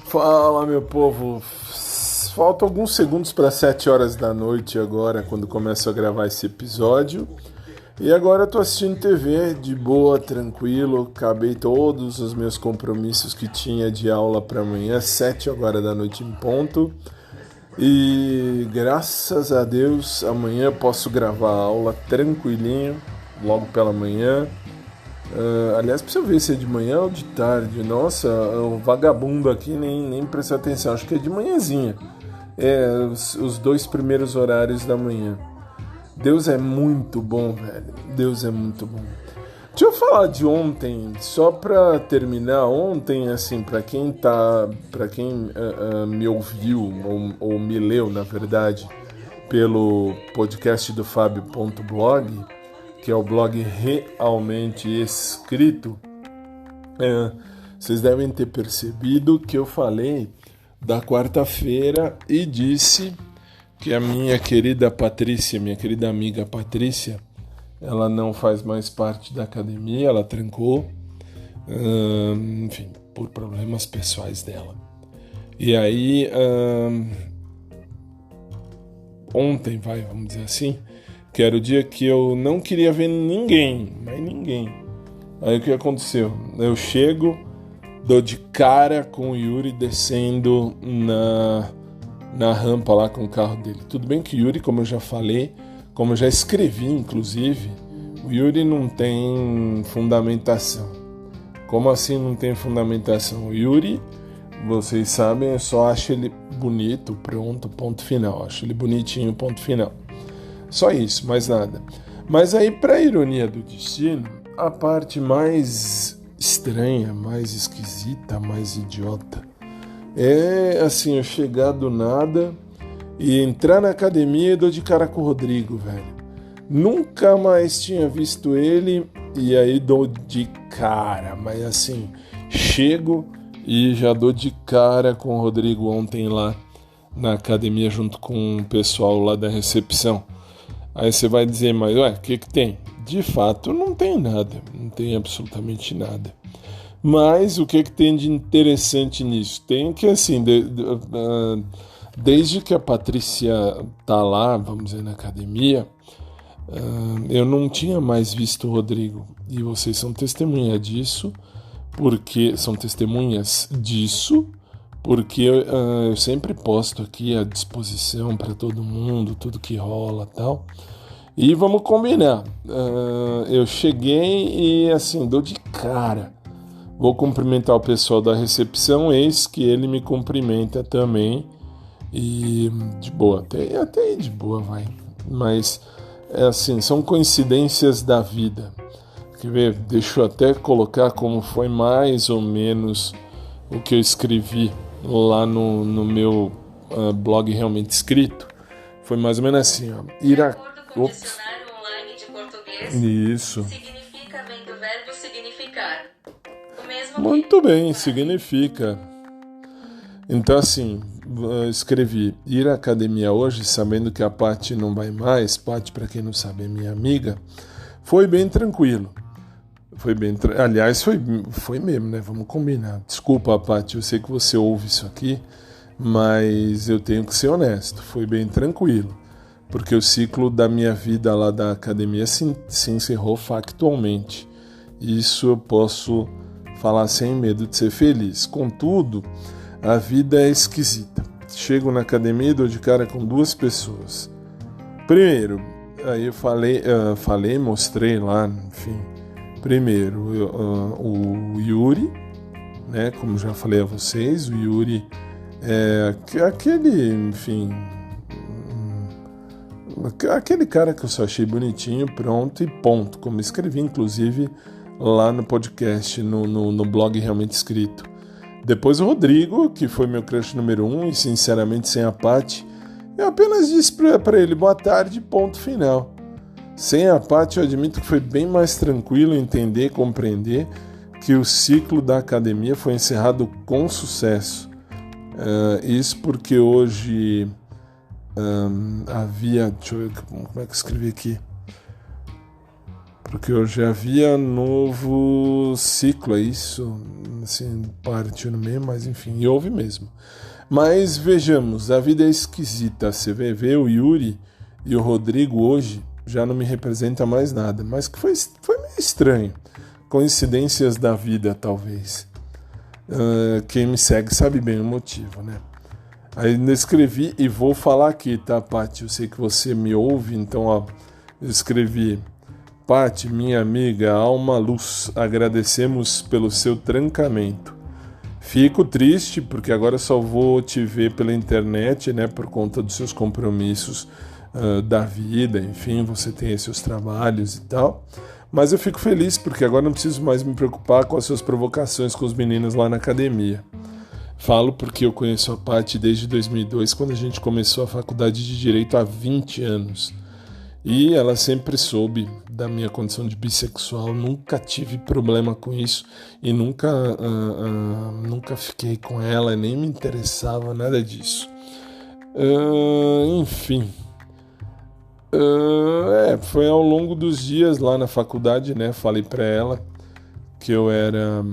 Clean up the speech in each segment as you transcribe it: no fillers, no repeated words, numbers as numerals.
Fala, meu povo. Faltam alguns segundos para 7 horas da noite agora, quando começo a gravar esse episódio. E agora eu tô assistindo TV de boa, tranquilo. Acabei todos os meus compromissos que tinha de aula para amanhã, 7 agora da noite em ponto. E graças a Deus, amanhã posso gravar a aula tranquilinho, logo pela manhã. Aliás, precisa ver se é de manhã ou de tarde. Nossa, o vagabundo aqui nem presta atenção. Acho que é de manhãzinha. Os 2 primeiros horários da manhã. Deus é muito bom, velho. Deus é muito bom. Deixa eu falar de ontem, só pra terminar. Ontem, assim, pra quem me ouviu ou me leu, na verdade, pelo podcast do Fábio.blog, que é o blog realmente escrito, vocês devem ter percebido que eu falei da quarta-feira e disse que a minha querida Patrícia, minha querida amiga Patrícia, ela não faz mais parte da academia, ela trancou, enfim, por problemas pessoais dela. E aí, ontem, vamos dizer assim, que era o dia que eu não queria ver ninguém, mas ninguém. Aí o que aconteceu? Eu chego, dou de cara com o Yuri descendo na rampa lá com o carro dele. Tudo bem que o Yuri, como eu já falei, como eu já escrevi inclusive, o Yuri não tem fundamentação. Como assim não tem fundamentação? O Yuri, vocês sabem, eu só acho ele bonito, pronto, ponto final. Acho ele bonitinho, ponto final. Só isso, mais nada. Mas aí, para ironia do destino, a parte mais estranha, mais esquisita, mais idiota é assim, eu chegar do nada e entrar na academia e dou de cara com o Rodrigo, velho. Nunca mais tinha visto ele e aí dou de cara, mas assim, chego e já dou de cara com o Rodrigo ontem lá na academia junto com o pessoal lá da recepção. Aí você vai dizer, mas o que tem? De fato, não tem nada, não tem absolutamente nada. Mas o que tem de interessante nisso? Tem que, assim, desde que a Patrícia tá lá, vamos dizer, na academia, eu não tinha mais visto o Rodrigo. E vocês são testemunhas disso, porque eu sempre posto aqui à disposição para todo mundo, tudo que rola e tal. E vamos combinar. Eu cheguei e assim, dou de cara. Vou cumprimentar o pessoal da recepção, eis que ele me cumprimenta também. E de boa, até de boa vai. Mas é assim, são coincidências da vida. Quer ver? Deixa eu até colocar como foi mais ou menos o que eu escrevi lá no meu blog realmente escrito. Foi mais ou menos assim, ó. Dicionário online de português. Isso. Significa vem do verbo significar. O mesmo Muito bem, significa. Então assim, escrevi ir à academia hoje, sabendo que a Paty não vai mais. Paty, para quem não sabe, é minha amiga. Foi bem tranquilo. Aliás, foi mesmo, né? Vamos combinar. Desculpa, Paty, eu sei que você ouve isso aqui, mas eu tenho que ser honesto. Foi bem tranquilo. Porque o ciclo da minha vida lá da academia se encerrou factualmente. Isso eu posso falar sem medo de ser feliz. Contudo, a vida é esquisita. Chego na academia e dou de cara com 2 pessoas. Primeiro, aí eu falei, mostrei lá, enfim. Primeiro, o Yuri, né? Como já falei a vocês, o Yuri é aquele, enfim... Aquele cara que eu só achei bonitinho, pronto e ponto. Como escrevi, inclusive, lá no podcast, no blog realmente escrito. Depois o Rodrigo, que foi meu crush número 1, e sinceramente sem a Paty, eu apenas disse pra ele, boa tarde, ponto final. Sem a Paty, eu admito que foi bem mais tranquilo entender, compreender que o ciclo da academia foi encerrado com sucesso. Isso porque hoje... havia, deixa eu ver como é que eu escrevi aqui. porque eu já havia novo ciclo, é isso, assim, parte no meio, mas enfim, e houve mesmo. Mas vejamos, a vida é esquisita, você vê o Yuri e o Rodrigo hoje já não me representa mais nada, mas que foi meio estranho, coincidências da vida talvez. Quem me segue sabe bem o motivo, né? Aí eu escrevi e vou falar aqui, tá, Paty? Eu sei que você me ouve, então ó, eu escrevi: Paty, minha amiga, alma luz, agradecemos pelo seu trancamento. Fico triste porque agora só vou te ver pela internet, né, por conta dos seus compromissos da vida, enfim, você tem aí seus trabalhos e tal. Mas eu fico feliz porque agora não preciso mais me preocupar com as suas provocações com os meninos lá na academia. Falo porque eu conheço a Paty desde 2002, quando a gente começou a faculdade de Direito há 20 anos. E ela sempre soube da minha condição de bissexual, nunca tive problema com isso e nunca fiquei com ela, nem me interessava nada disso. Enfim, foi ao longo dos dias lá na faculdade, né? Falei pra ela que eu era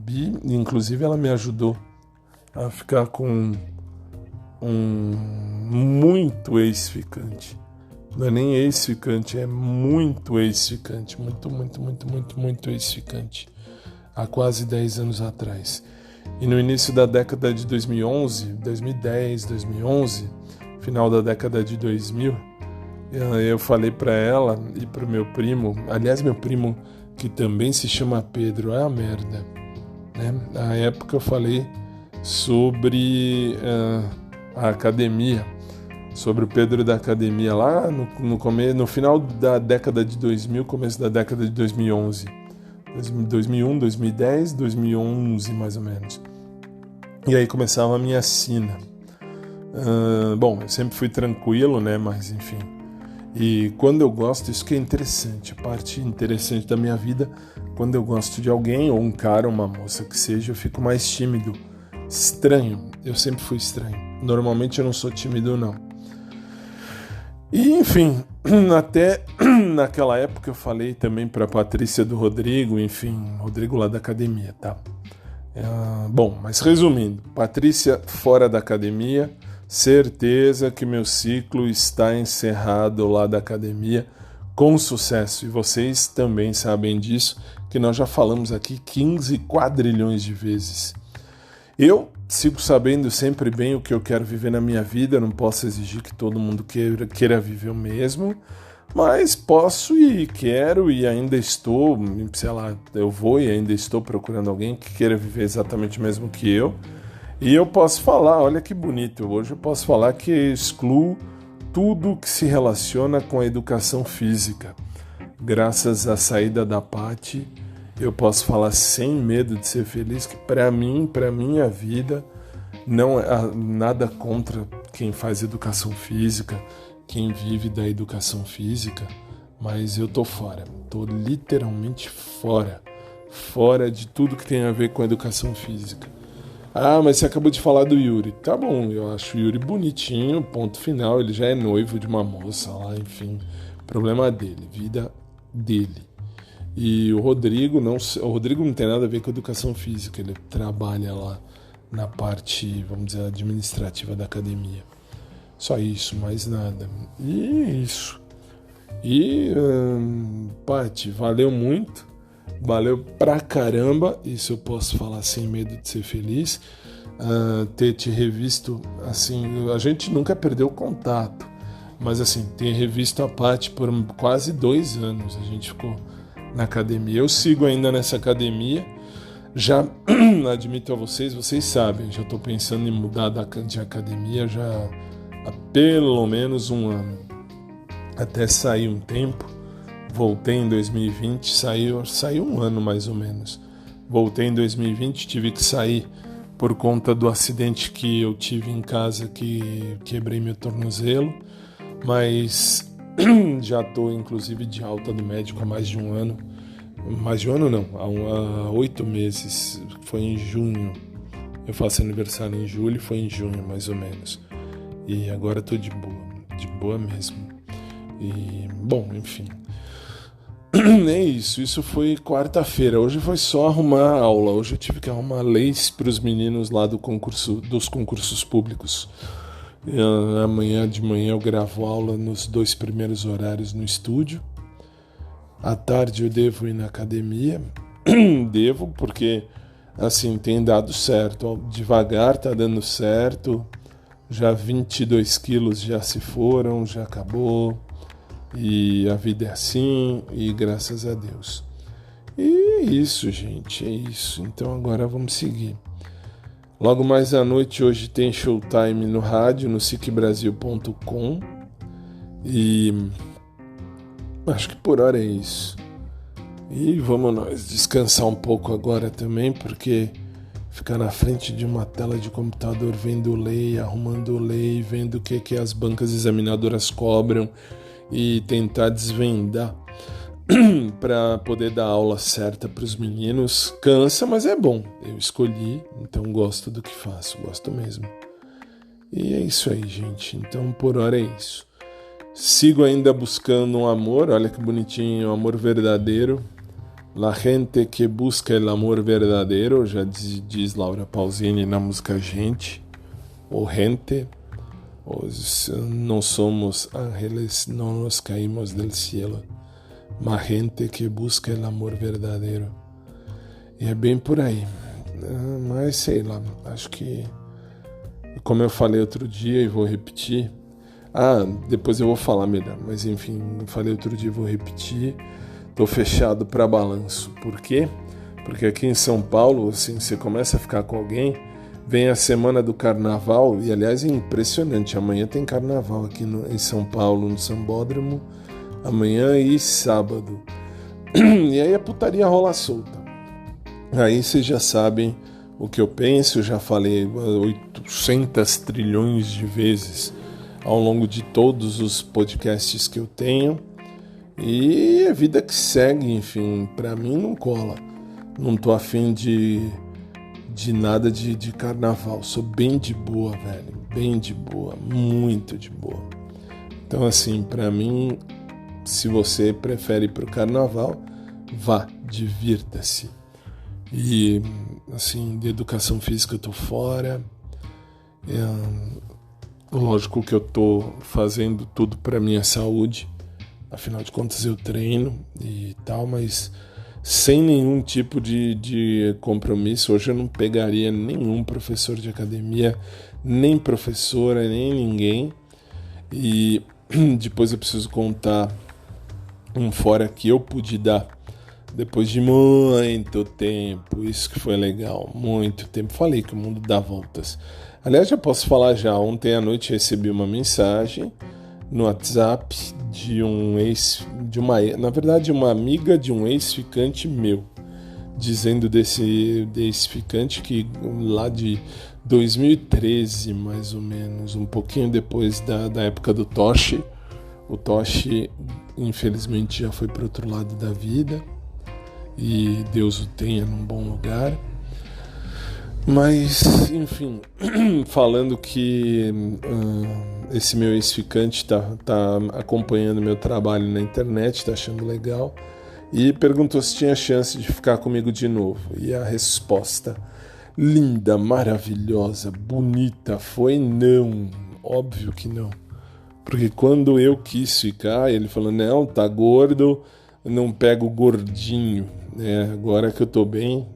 bi, inclusive ela me ajudou a ficar com um muito ex-ficante. Não é nem ex-ficante, é muito ex-ficante. Muito ex-ficante. Há quase 10 anos atrás. E no início da década de 2011, 2010, 2011, final da década de 2000, eu falei para ela e para o meu primo, aliás, meu primo que também se chama Pedro, é a merda, né? Na época eu falei sobre a academia, sobre o Pedro da academia lá no final da década de 2000, começo da década de 2011. 2001, 2010, 2011 mais ou menos. E aí começava a minha sina. Bom, eu sempre fui tranquilo, né? Mas enfim. E quando eu gosto, isso que é interessante, a parte interessante da minha vida, quando eu gosto de alguém, ou um cara, ou uma moça que seja, eu fico mais tímido. Estranho, eu sempre fui estranho. Normalmente eu não sou tímido, não. E enfim, até naquela época eu falei também para Patrícia do Rodrigo, enfim, Rodrigo lá da academia, tá? Bom, mas resumindo, Patrícia fora da academia, certeza que meu ciclo está encerrado lá da academia com sucesso. E vocês também sabem disso, que nós já falamos aqui 15 quadrilhões de vezes. Eu sigo sabendo sempre bem o que eu quero viver na minha vida, não posso exigir que todo mundo queira viver o mesmo, mas posso e quero e ainda estou, sei lá, eu vou e ainda estou procurando alguém que queira viver exatamente o mesmo que eu. E eu posso falar, olha que bonito, hoje eu posso falar que excluo tudo que se relaciona com a educação física. Graças à saída da Paty, eu posso falar sem medo de ser feliz que para minha vida, não é nada contra quem faz educação física, quem vive da educação física, mas eu tô fora, tô literalmente fora de tudo que tem a ver com educação física. Ah, mas você acabou de falar do Yuri. Tá bom, eu acho o Yuri bonitinho, ponto final, ele já é noivo de uma moça lá, enfim, problema dele, vida dele. E o Rodrigo não tem nada a ver com educação física, ele trabalha lá na parte, vamos dizer, administrativa da academia. Só isso, mais nada. E isso. E, Paty, valeu muito, valeu pra caramba, isso eu posso falar sem medo de ser feliz, ter te revisto, assim, a gente nunca perdeu contato, mas assim, ter revisto a Paty por quase 2 anos, a gente ficou na academia. Eu sigo ainda nessa academia, já admito a vocês sabem, já estou pensando em mudar de academia já há pelo menos 1 ano. Até sair um tempo, voltei em 2020, saiu 1 ano mais ou menos. Voltei em 2020, tive que sair por conta do acidente que eu tive em casa, que quebrei meu tornozelo, mas já estou inclusive de alta do médico há mais de 1 ano. Mais de 1 ano não, há 8 meses, foi em junho. Eu faço aniversário em julho, foi em junho mais ou menos. E agora estou de boa mesmo. E, bom, enfim. É isso foi quarta-feira. Hoje foi só arrumar a aula. Hoje eu tive que arrumar leis para os meninos lá dos concursos públicos. Amanhã de manhã eu gravo aula nos 2 primeiros horários no estúdio. À tarde eu devo ir na academia. Devo, porque assim tem dado certo. Devagar tá dando certo. Já 22 quilos já se foram, já acabou. E a vida é assim, e graças a Deus. E é isso, gente, é isso. Então agora vamos seguir. Logo mais à noite, hoje tem Showtime no rádio, no SicBrasil.com. E acho que por hora é isso. E vamos nós descansar um pouco agora também, porque ficar na frente de uma tela de computador vendo lei, arrumando lei, vendo o que as bancas examinadoras cobram e tentar desvendar para poder dar a aula certa para os meninos. Cansa, mas é bom. Eu escolhi, então gosto do que faço, gosto mesmo. E é isso aí, gente. Então por hora é isso. Sigo ainda buscando um amor, olha que bonitinho, um amor verdadeiro. La gente que busca el amor verdadeiro, já diz Laura Pausini na música Gente, ou Gente. No somos ángeles, no nos caímos del cielo, mas gente que busca el amor verdadeiro. E é bem por aí. Mas sei lá, acho que, como eu falei outro dia e vou repetir, depois eu vou falar melhor, mas enfim, falei outro dia e vou repetir, tô fechado para balanço. Por quê? Porque aqui em São Paulo, assim, você começa a ficar com alguém, vem a semana do carnaval, e aliás é impressionante, amanhã tem carnaval aqui em São Paulo, no Sambódromo, amanhã e sábado. E aí a putaria rola solta. Aí vocês já sabem o que eu penso, eu já falei 800 trilhões de vezes ao longo de todos os podcasts que eu tenho. E a vida que segue, enfim, pra mim não cola. Não tô afim de nada de carnaval. Sou bem de boa, velho. Bem de boa. Muito de boa. Então, assim, pra mim, se você prefere ir pro carnaval, vá, divirta-se. E, assim, de educação física eu tô fora. Lógico que eu tô fazendo tudo pra minha saúde. Afinal de contas, eu treino e tal, mas sem nenhum tipo de compromisso. Hoje eu não pegaria nenhum professor de academia, nem professora, nem ninguém. E depois eu preciso contar um fora que eu pude dar depois de muito tempo. Isso que foi legal, muito tempo. Falei que o mundo dá voltas. Aliás, já posso falar já. Ontem à noite recebi uma mensagem no WhatsApp de uma amiga de um ex-ficante meu, dizendo desse ex-ficante que lá de 2013, mais ou menos, um pouquinho depois da época do Toshi, o Toshi infelizmente já foi para outro lado da vida e Deus o tenha num bom lugar. Mas, enfim, falando que esse meu ex-ficante tá acompanhando meu trabalho na internet, tá achando legal, e perguntou se tinha chance de ficar comigo de novo. E a resposta linda, maravilhosa, bonita foi não. Óbvio que não. Porque quando eu quis ficar, ele falou, não, tá gordo, não pego gordinho. Agora que eu tô bem,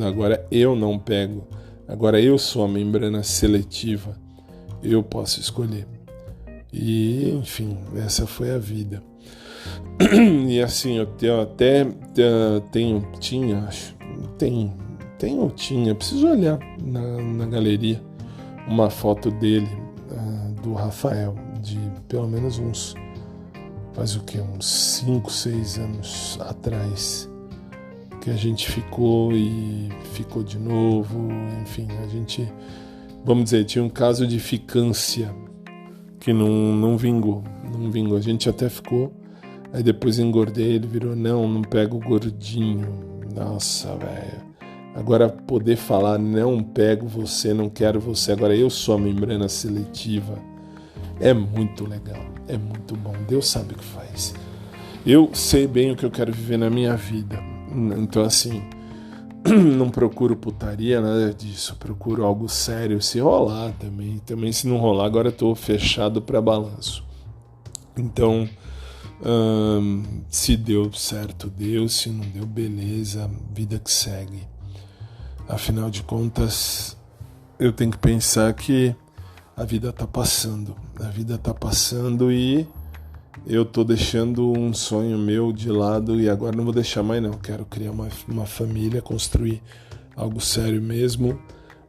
agora eu não pego. Agora eu sou a membrana seletiva. Eu posso escolher. E, enfim, essa foi a vida. E assim, eu tinha, preciso olhar na galeria, uma foto dele, do Rafael, de pelo menos uns 5, 6 anos atrás, que a gente ficou e ficou de novo, enfim, a gente, vamos dizer, tinha um caso de ficância que não vingou, a gente até ficou, aí depois engordei, ele virou, não pego gordinho, nossa, velho, agora poder falar, não pego você, não quero você, agora eu sou a membrana seletiva, é muito legal, é muito bom, Deus sabe o que faz. Eu sei bem o que eu quero viver na minha vida. Então, assim, não procuro putaria, nada disso. Procuro algo sério, se rolar também. Também, se não rolar, agora eu tô fechado para balanço. Então, se deu certo, deu. Se não deu, beleza. Vida que segue. Afinal de contas, eu tenho que pensar que a vida tá passando. A vida tá passando e eu tô deixando um sonho meu de lado e agora não vou deixar mais não. Quero criar uma família, construir algo sério mesmo,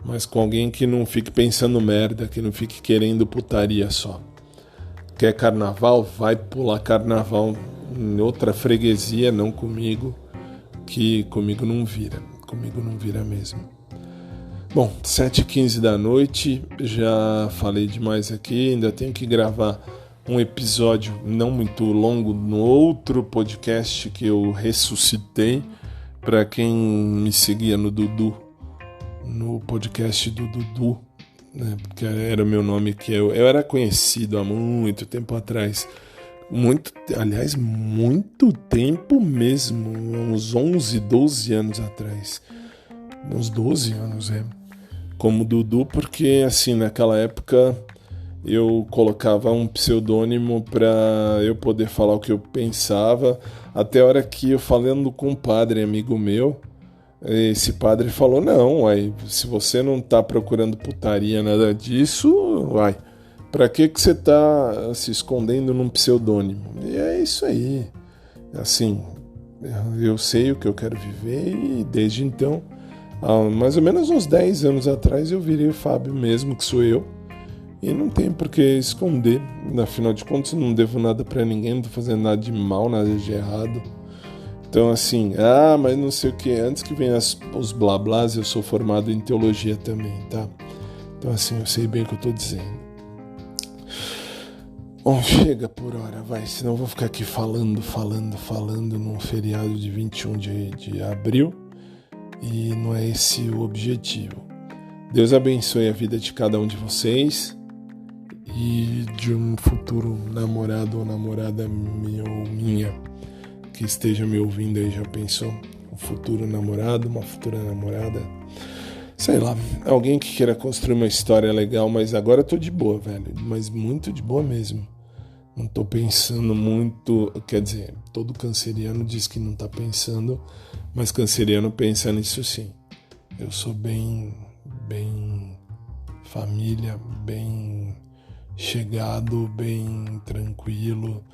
mas com alguém que não fique pensando merda, que não fique querendo putaria só. Quer carnaval? Vai pular carnaval em outra freguesia, não comigo, que comigo não vira. Comigo não vira mesmo. Bom, 7h15 da noite, já falei demais aqui, ainda tenho que gravar um episódio não muito longo no outro podcast que eu ressuscitei. Para quem me seguia no Dudu, no podcast do Dudu, né, porque era o meu nome, que eu era conhecido há muito tempo atrás. Muito tempo mesmo, uns 11, 12 anos atrás. Uns 12 anos, como Dudu, porque assim, naquela época eu colocava um pseudônimo para eu poder falar o que eu pensava, até a hora que eu falando com um padre amigo meu, esse padre falou, não, se você não tá procurando putaria, nada disso, pra que você tá se escondendo num pseudônimo? E é isso aí, assim, eu sei o que eu quero viver e desde então, há mais ou menos uns 10 anos atrás, eu virei o Fábio mesmo, que sou eu. E não tem por que esconder. Afinal de contas, eu não devo nada pra ninguém, não tô fazendo nada de mal, nada de errado. Então, assim, mas não sei o que. Antes que venham os blá blás, eu sou formado em teologia também, tá? Então, assim, eu sei bem o que eu tô dizendo. Bom, chega por hora, vai. Senão eu vou ficar aqui falando num feriado de 21 de abril. E não é esse o objetivo. Deus abençoe a vida de cada um de vocês. E de um futuro namorado ou namorada minha que esteja me ouvindo aí, já pensou? Um futuro namorado, uma futura namorada, sei lá, alguém que queira construir uma história legal, mas agora eu tô de boa, velho, mas muito de boa mesmo. Não tô pensando muito, quer dizer, todo canceriano diz que não tá pensando, mas canceriano pensa nisso sim. Eu sou bem família, bem chegado, bem tranquilo.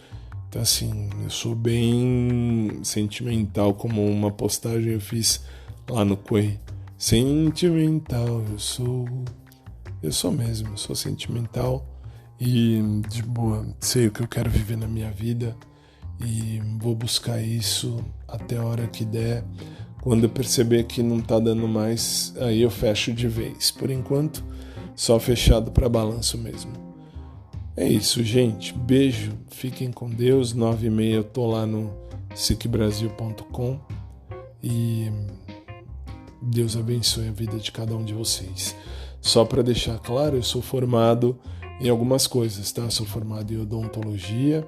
Então assim, eu sou bem sentimental, como uma postagem eu fiz lá no Quay. Sentimental, eu sou mesmo, eu sou sentimental e de boa, sei o que eu quero viver na minha vida e vou buscar isso até a hora que der. Quando eu perceber que não tá dando mais, aí eu fecho de vez. Por enquanto, só fechado para balanço mesmo. É isso, gente. Beijo. Fiquem com Deus. 9h30 eu tô lá no sicbrasil.com e Deus abençoe a vida de cada um de vocês. Só para deixar claro, eu sou formado em algumas coisas, tá? Sou formado em odontologia,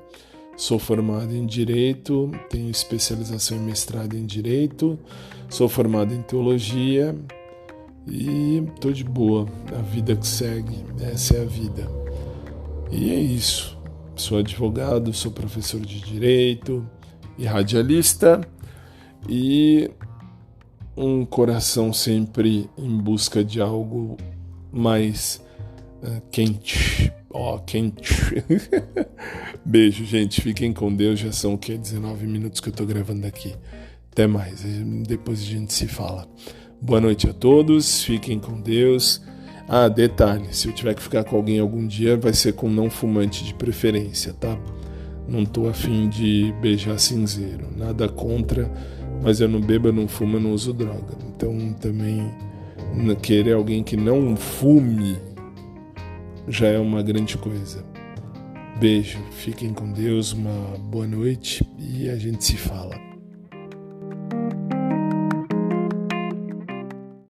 sou formado em Direito, tenho especialização em mestrado em Direito, sou formado em Teologia e tô de boa. A vida que segue, essa é a vida. E é isso. Sou advogado, sou professor de Direito e radialista e um coração sempre em busca de algo mais quente. Quente. Beijo, gente. Fiquem com Deus. Já são 19 minutos que eu tô gravando aqui. Até mais. Depois a gente se fala. Boa noite a todos. Fiquem com Deus. Detalhe. Se eu tiver que ficar com alguém algum dia, vai ser com não fumante de preferência, tá? Não tô afim de beijar cinzeiro. Nada contra, mas eu não bebo, eu não fumo, eu não uso droga. Então também querer alguém que não fume já é uma grande coisa. Beijo, fiquem com Deus, uma boa noite e a gente se fala.